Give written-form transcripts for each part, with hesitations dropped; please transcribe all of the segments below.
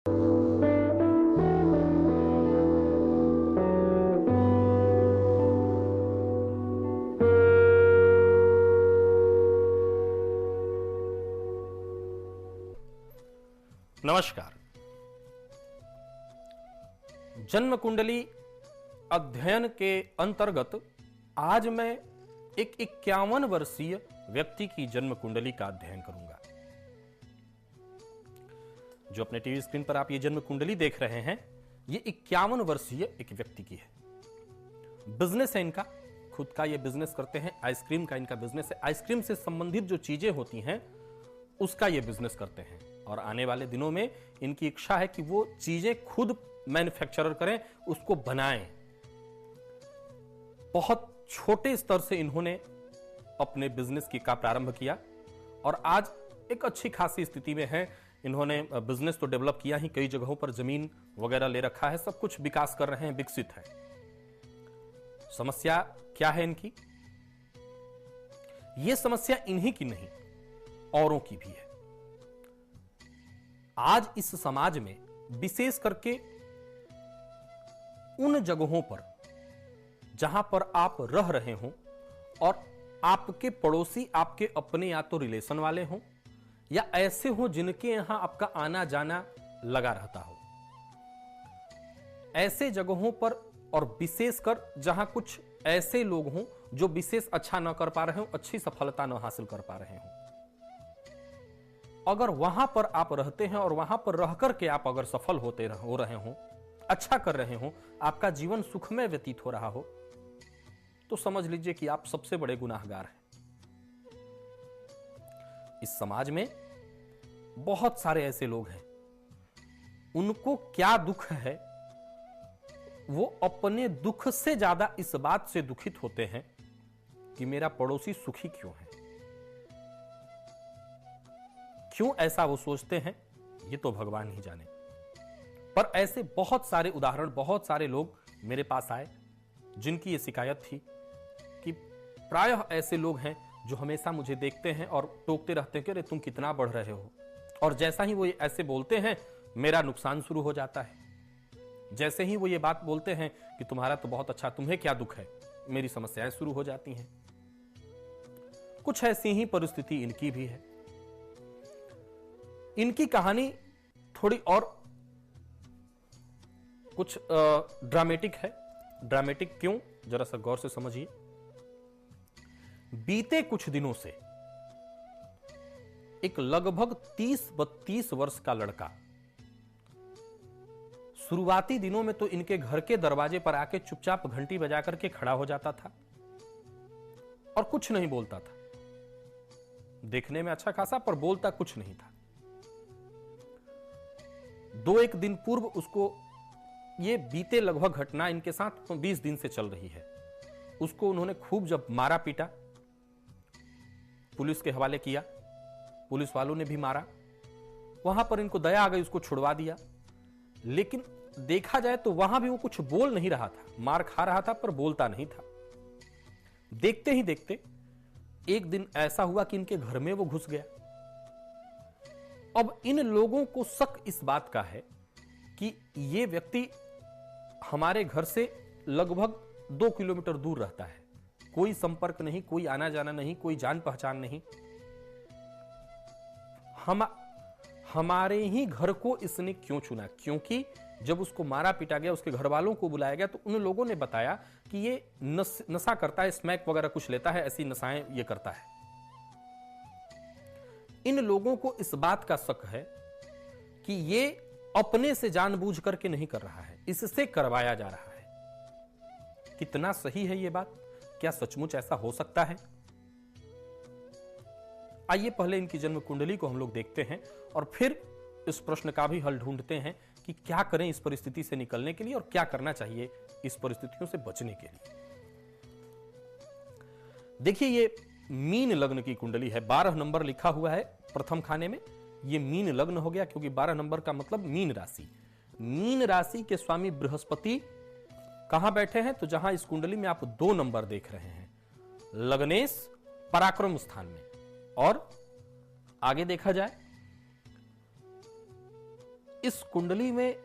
नमस्कार। जन्म कुंडली अध्ययन के अंतर्गत आज मैं एक 51 वर्षीय व्यक्ति की जन्म कुंडली का अध्ययन करूंगा। जो अपने टीवी स्क्रीन पर आप ये जन्म कुंडली देख रहे हैं, ये 51 वर्षीय एक व्यक्ति की है। बिजनेस है इनका, खुद का ये बिजनेस करते हैं। आइसक्रीम का इनका बिजनेस है। आइसक्रीम से संबंधित जो चीजें होती हैं उसका ये बिजनेस करते हैं और आने वाले दिनों में इनकी इच्छा है कि वो चीजें खुद मैन्युफैक्चरर करें, उसको बनाएं। बहुत छोटे स्तर से इन्होंने अपने बिजनेस का प्रारंभ किया और आज एक अच्छी खासी स्थिति में है। इन्होंने बिजनेस तो डेवलप किया ही, कई जगहों पर जमीन वगैरह ले रखा है, सब कुछ विकास कर रहे हैं, विकसित है। समस्या क्या है इनकी? यह समस्या इन्हीं की नहीं, औरों की भी है। आज इस समाज में विशेष करके उन जगहों पर जहां पर आप रह रहे हो और आपके पड़ोसी आपके अपने या तो रिलेशन वाले हों या ऐसे हो जिनके यहां आपका आना जाना लगा रहता हो, ऐसे जगहों पर और विशेषकर जहां कुछ ऐसे लोग हों जो विशेष अच्छा न कर पा रहे हो, अच्छी सफलता न हासिल कर पा रहे हो, अगर वहां पर आप रहते हैं और वहां पर रह करके आप अगर सफल हो रहे हो, अच्छा कर रहे हो, आपका जीवन सुखमय व्यतीत हो रहा हो, तो समझ लीजिए कि आप सबसे बड़े गुनाहगार हैं। इस समाज में बहुत सारे ऐसे लोग हैं, उनको क्या दुख है, वो अपने दुख से ज्यादा इस बात से दुखित होते हैं कि मेरा पड़ोसी सुखी क्यों है। क्यों ऐसा वो सोचते हैं, ये तो भगवान ही जाने। पर ऐसे बहुत सारे उदाहरण, बहुत सारे लोग मेरे पास आए जिनकी ये शिकायत थी कि प्रायः ऐसे लोग हैं जो हमेशा मुझे देखते हैं और टोकते रहते हैं कि अरे तुम कितना बढ़ रहे हो, और जैसा ही वो ऐसे बोलते हैं मेरा नुकसान शुरू हो जाता है। जैसे ही वो ये बात बोलते हैं कि तुम्हारा तो बहुत अच्छा, तुम्हें क्या दुख है, मेरी समस्याएं शुरू हो जाती हैं। कुछ ऐसी ही परिस्थिति इनकी भी है। इनकी कहानी थोड़ी और कुछ ड्रामेटिक है। ड्रामेटिक क्यों, जरा सा गौर से समझिए। बीते कुछ दिनों से एक लगभग 30-32 वर्ष का लड़का, शुरुआती दिनों में तो इनके घर के दरवाजे पर आके चुपचाप घंटी बजा करके खड़ा हो जाता था और कुछ नहीं बोलता था। देखने में अच्छा खासा, पर बोलता कुछ नहीं था। 2-1 दिन पूर्व उसको, ये बीते लगभग घटना इनके साथ 20 दिन से चल रही है, उसको उन्होंने खूब जब मारा पीटा, पुलिस के हवाले किया, पुलिस वालों ने भी मारा, वहां पर इनको दया आ गई, उसको छुड़वा दिया। लेकिन देखा जाए तो वहां भी वो कुछ बोल नहीं रहा था, मार खा रहा था पर बोलता नहीं था। देखते ही देखते एक दिन ऐसा हुआ कि इनके घर में वो घुस गया। अब इन लोगों को शक इस बात का है कि ये व्यक्ति हमारे घर से लगभग 2 किलोमीटर दूर रहता है, कोई संपर्क नहीं, कोई आना जाना नहीं, कोई जान पहचान नहीं। हमारे ही घर को इसने क्यों चुना? क्योंकि जब उसको मारा पीटा गया, उसके घर वालों को बुलाया गया, तो उन लोगों ने बताया कि ये नशा करता है, स्मैक वगैरह कुछ लेता है, ऐसी नशाएं ये करता है। इन लोगों को इस बात का शक है कि ये अपने से जानबूझ करके नहीं कर रहा है, इससे करवाया जा रहा है। कितना सही है ये बात? क्या सचमुच ऐसा हो सकता है? आइए पहले इनकी जन्म कुंडली को हम लोग देखते हैं और फिर इस प्रश्न का भी हल ढूंढते हैं कि क्या करें इस परिस्थिति से निकलने के लिए और क्या करना चाहिए इस परिस्थितियों से बचने के लिए। देखिए, ये मीन लग्न की कुंडली है। 12 नंबर लिखा हुआ है प्रथम खाने में, ये मीन लग्न हो गया क्योंकि 12 नंबर का मतलब मीन राशि। मीन राशि के स्वामी बृहस्पति कहां बैठे हैं? तो जहां इस कुंडली में आप 2 नंबर देख रहे हैं, लग्नेश पराक्रम स्थान में। और आगे देखा जाए इस कुंडली में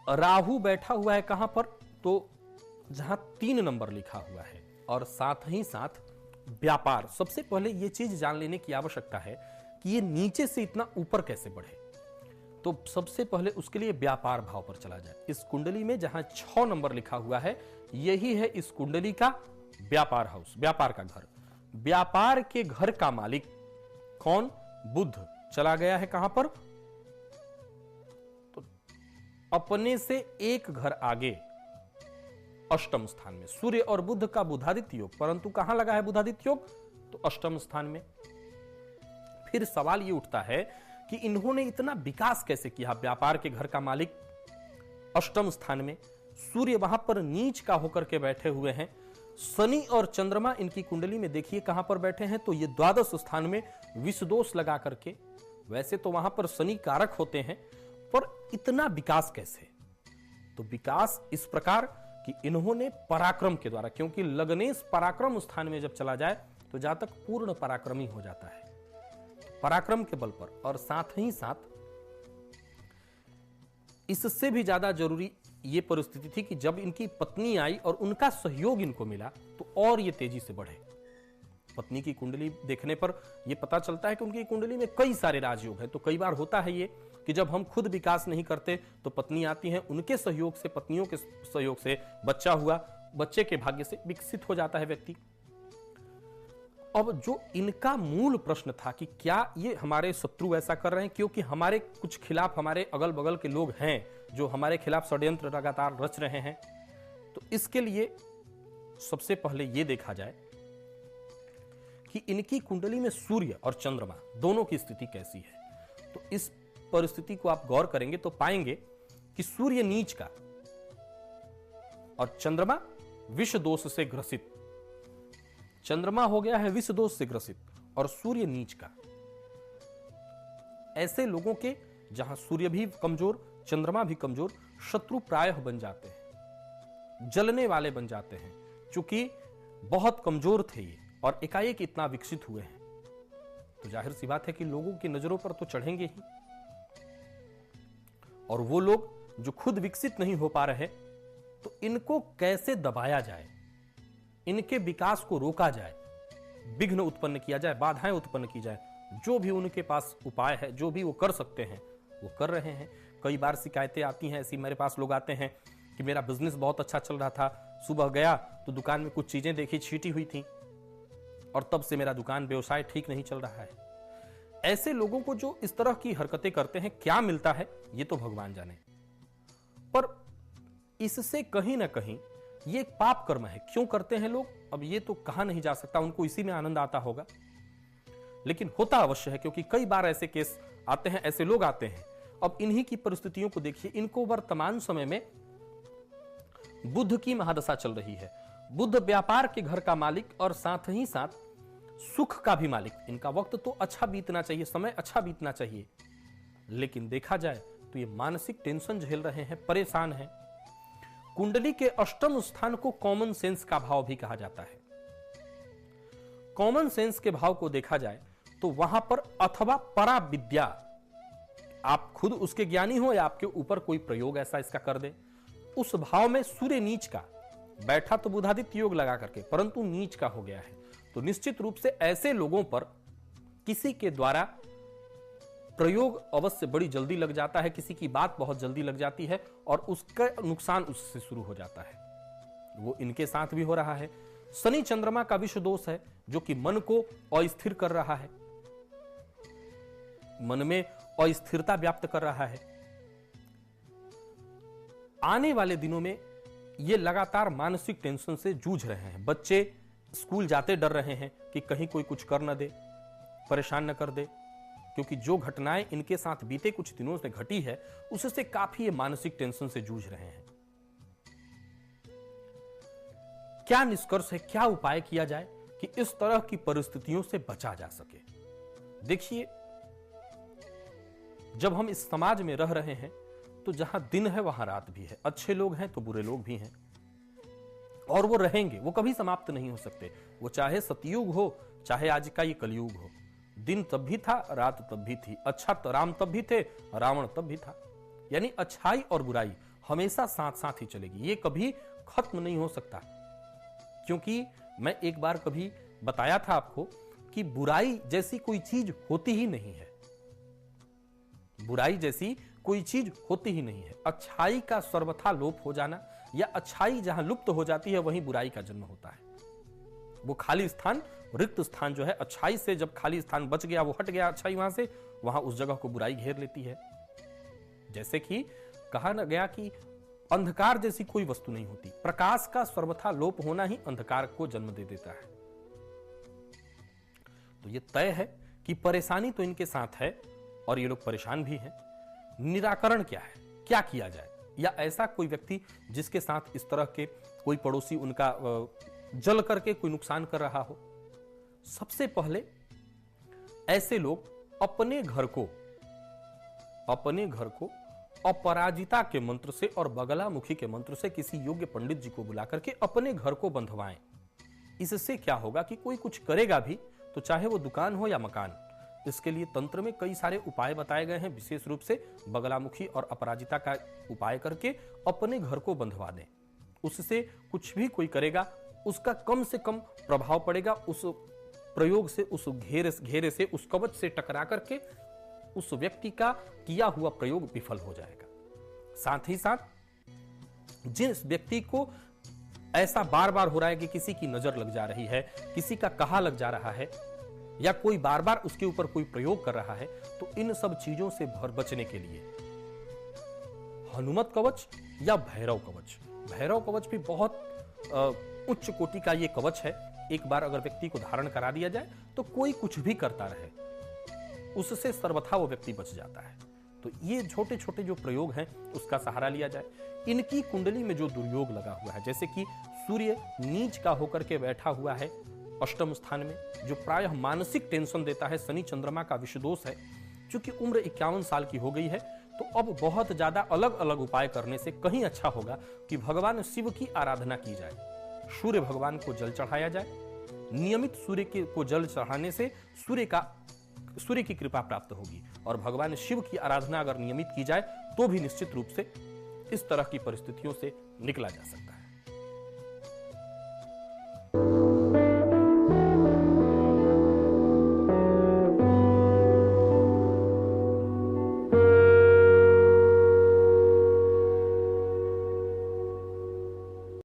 राहु बैठा हुआ है कहां पर, तो जहां 3 नंबर लिखा हुआ है, और साथ ही साथ व्यापार। सबसे पहले यह चीज जान लेने की आवश्यकता है कि ये नीचे से इतना ऊपर कैसे बढ़े। तो सबसे पहले उसके लिए व्यापार भाव पर चला जाए। इस कुंडली में जहां 6 नंबर लिखा हुआ है, यही है इस कुंडली का व्यापार हाउस, व्यापार का घर। व्यापार के घर का मालिक कौन? बुध चला गया है कहां पर, तो अपने से एक घर आगे अष्टम स्थान में। सूर्य और बुध का बुधादित्य योग, परंतु कहां लगा है बुधादित्य योग, तो अष्टम स्थान में। फिर सवाल यह उठता है कि इन्होंने इतना विकास कैसे किया। व्यापार के घर का मालिक अष्टम स्थान में, सूर्य वहां पर नीच का होकर के बैठे हुए हैं। शनि और चंद्रमा इनकी कुंडली में देखिए कहां पर बैठे हैं, तो ये द्वादश स्थान में विष दोष लगा करके। वैसे तो वहां पर शनि कारक होते हैं, पर इतना विकास कैसे? तो विकास इस प्रकार कि इन्होंने पराक्रम के द्वारा, क्योंकि लग्नेश पराक्रम स्थान में जब चला जाए तो जातक पूर्ण पराक्रमी हो जाता है, पराक्रम के बल पर। और साथ ही साथ इससे भी ज्यादा जरूरी यह परिस्थिति थी कि जब इनकी पत्नी आई और उनका सहयोग इनको मिला, तो और ये तेजी से बढ़े। पत्नी की कुंडली देखने पर यह पता चलता है कि उनकी कुंडली में कई सारे राजयोग हैं। तो कई बार होता है ये कि जब हम खुद विकास नहीं करते तो पत्नी आती है, उनके सहयोग से, पत्नियों के सहयोग से बच्चा हुआ, बच्चे के भाग्य से विकसित हो जाता है व्यक्ति। अब जो इनका मूल प्रश्न था कि क्या ये हमारे शत्रु ऐसा कर रहे हैं, क्योंकि हमारे कुछ खिलाफ, हमारे अगल बगल के लोग हैं जो हमारे खिलाफ षड्यंत्र लगातार रच रहे हैं। तो इसके लिए सबसे पहले यह देखा जाए कि इनकी कुंडली में सूर्य और चंद्रमा दोनों की स्थिति कैसी है। तो इस परिस्थिति को आप गौर करेंगे तो पाएंगे कि सूर्य नीच का और चंद्रमा विष दोष से ग्रसित। चंद्रमा हो गया है विष दोष से ग्रसित और सूर्य नीच का। ऐसे लोगों के जहां सूर्य भी कमजोर, चंद्रमा भी कमजोर, शत्रु प्रायः बन जाते हैं, जलने वाले बन जाते हैं। चूंकि बहुत कमजोर थे ये और एकाएक इतना विकसित हुए हैं, तो जाहिर सी बात है कि लोगों की नजरों पर तो चढ़ेंगे ही। और वो लोग जो खुद विकसित नहीं हो पा रहे, तो इनको कैसे दबाया जाए, इनके विकास को रोका जाए, विघ्न उत्पन्न किया जाए, बाधाएं उत्पन्न की जाए। जो भी उनके पास उपाय है, जो भी वो कर सकते हैं वो कर रहे हैं। कई बार शिकायतें आती हैं ऐसी, मेरे पास लोग आते हैं कि मेरा बिजनेस बहुत अच्छा चल रहा था, सुबह गया तो दुकान में कुछ चीजें देखी, छीटी हुई थी, और तब से मेरा दुकान व्यवसाय ठीक नहीं चल रहा है। ऐसे लोगों को जो इस तरह की हरकतें करते हैं, क्या मिलता है ये तो भगवान जाने, पर इससे कहीं ना कहीं ये एक पाप कर्म है। क्यों करते हैं लोग, अब ये तो कहा नहीं जा सकता, उनको इसी में आनंद आता होगा, लेकिन होता अवश्य है, क्योंकि कई बार ऐसे केस आते हैं, ऐसे लोग आते हैं। अब इन्हीं की परिस्थितियों को देखिए, इनको वर्तमान समय में बुध की महादशा चल रही है। बुध व्यापार के घर का मालिक और साथ ही साथ सुख का भी मालिक। इनका वक्त तो अच्छा बीतना चाहिए, समय अच्छा बीतना चाहिए, लेकिन देखा जाए तो ये मानसिक टेंशन झेल रहे हैं, परेशान हैं। कुंडली के अष्टम स्थान को कॉमन सेंस का भाव भी कहा जाता है। कॉमन सेंस के भाव को देखा जाए तो वहां पर अथवा परा विद्या, आप खुद उसके ज्ञानी हो या आपके ऊपर कोई प्रयोग ऐसा इसका कर दे, उस भाव में सूर्य नीच का बैठा तो बुधादित्य योग लगा करके, परंतु नीच का हो गया है। तो निश्चित रूप से ऐसे लोगों पर किसी के द्वारा प्रयोग अवश्य बड़ी जल्दी लग जाता है, किसी की बात बहुत जल्दी लग जाती है और उसका नुकसान उससे शुरू हो जाता है। वो इनके साथ भी हो रहा है। शनि चंद्रमा का विष दोष है जो कि मन को अस्थिर कर रहा है, मन में अस्थिरता व्याप्त कर रहा है। आने वाले दिनों में ये लगातार मानसिक टेंशन से जूझ रहे हैं। बच्चे स्कूल जाते डर रहे हैं कि कहीं कोई कुछ कर न दे, परेशान न कर दे, क्योंकि जो घटनाएं इनके साथ बीते कुछ दिनों से घटी है उससे काफी ये मानसिक टेंशन से जूझ रहे हैं। क्या निष्कर्ष है, क्या उपाय किया जाए कि इस तरह की परिस्थितियों से बचा जा सके? देखिए, जब हम इस समाज में रह रहे हैं तो जहां दिन है वहां रात भी है, अच्छे लोग हैं तो बुरे लोग भी हैं, और वो रहेंगे, वो कभी समाप्त नहीं हो सकते। वो चाहे सतयुग हो, चाहे आज का ये कलयुग हो, दिन तब भी था, रात तब भी थी, अच्छा तो राम तब भी थे, रावण तब भी था। यानी अच्छाई और बुराई हमेशा साथ साथ ही चलेगी, ये कभी खत्म नहीं हो सकता। क्योंकि मैं एक बार कभी बताया था आपको कि बुराई जैसी कोई चीज होती ही नहीं है, बुराई जैसी कोई चीज होती ही नहीं है। अच्छाई का सर्वथा लोप हो जाना या अच्छाई जहां लुप्त हो जाती है वहीं बुराई का जन्म होता है। वो खाली स्थान, रिक्त स्थान जो है, अच्छाई से जब खाली स्थान बच गया, वो हट गया अच्छाई वहां से, वहां उस जगह को बुराई घेर लेती है। जैसे कि कहा न गया कि अंधकार जैसी कोई वस्तु नहीं होती, प्रकाश का सर्वथा लोप होना ही अंधकार को जन्म दे देता है। तो ये तय है कि परेशानी तो इनके साथ है और ये लोग परेशान भी हैं। निराकरण क्या है, क्या किया जाए, या ऐसा कोई व्यक्ति जिसके साथ इस तरह के कोई पड़ोसी उनका जल करके कोई नुकसान कर रहा हो। सबसे पहले ऐसे लोग अपने घर को अपराजिता के मंत्र से और बगलामुखी के मंत्र से किसी योग्य पंडित जी को बुला करके अपने घर को बंधवाएं। इससे क्या होगा कि कोई कुछ करेगा भी तो चाहे वो दुकान हो या मकान, इसके लिए तंत्र में कई सारे उपाय बताए गए हैं। विशेष रूप से बगलामुखी और अपराजिता का उपाय करके अपने घर को बंधवा दें। उससे कुछ भी कोई करेगा उसका कम से कम प्रभाव पड़ेगा, उस प्रयोग से, उस घेरे से, उस कवच से टकरा करके उस व्यक्ति का किया हुआ प्रयोग विफल हो जाएगा। साथ ही साथ जिस व्यक्ति को ऐसा बार बार हो रहा है कि किसी की नजर लग जा रही है, किसी का कहा लग जा रहा है, या कोई बार बार उसके ऊपर कोई प्रयोग कर रहा है, तो इन सब चीजों से बचने के लिए हनुमत कवच या भैरव कवच, भैरव कवच भी बहुत उच्च कोटि का ये कवच है। एक बार अगर व्यक्ति को धारण करा दिया जाए तो कोई कुछ भी करता रहे, उससे सर्वथा वो व्यक्ति बच जाता है। तो ये छोटे छोटे जो प्रयोग हैं उसका सहारा लिया जाए। इनकी कुंडली में जो दुर्योग लगा हुआ है, जैसे कि सूर्य नीच का होकर के बैठा हुआ है अष्टम स्थान में, जो प्रायः मानसिक टेंशन देता है, शनि चंद्रमा का विषदोष है। चूंकि उम्र 51 साल की हो गई है तो अब बहुत ज्यादा अलग अलग उपाय करने से कहीं अच्छा होगा कि भगवान शिव की आराधना की जाए, सूर्य भगवान को जल चढ़ाया जाए। नियमित सूर्य को जल चढ़ाने से सूर्य की कृपा प्राप्त होगी, और भगवान शिव की आराधना अगर नियमित की जाए तो भी निश्चित रूप से इस तरह की परिस्थितियों से निकला जा सकता है।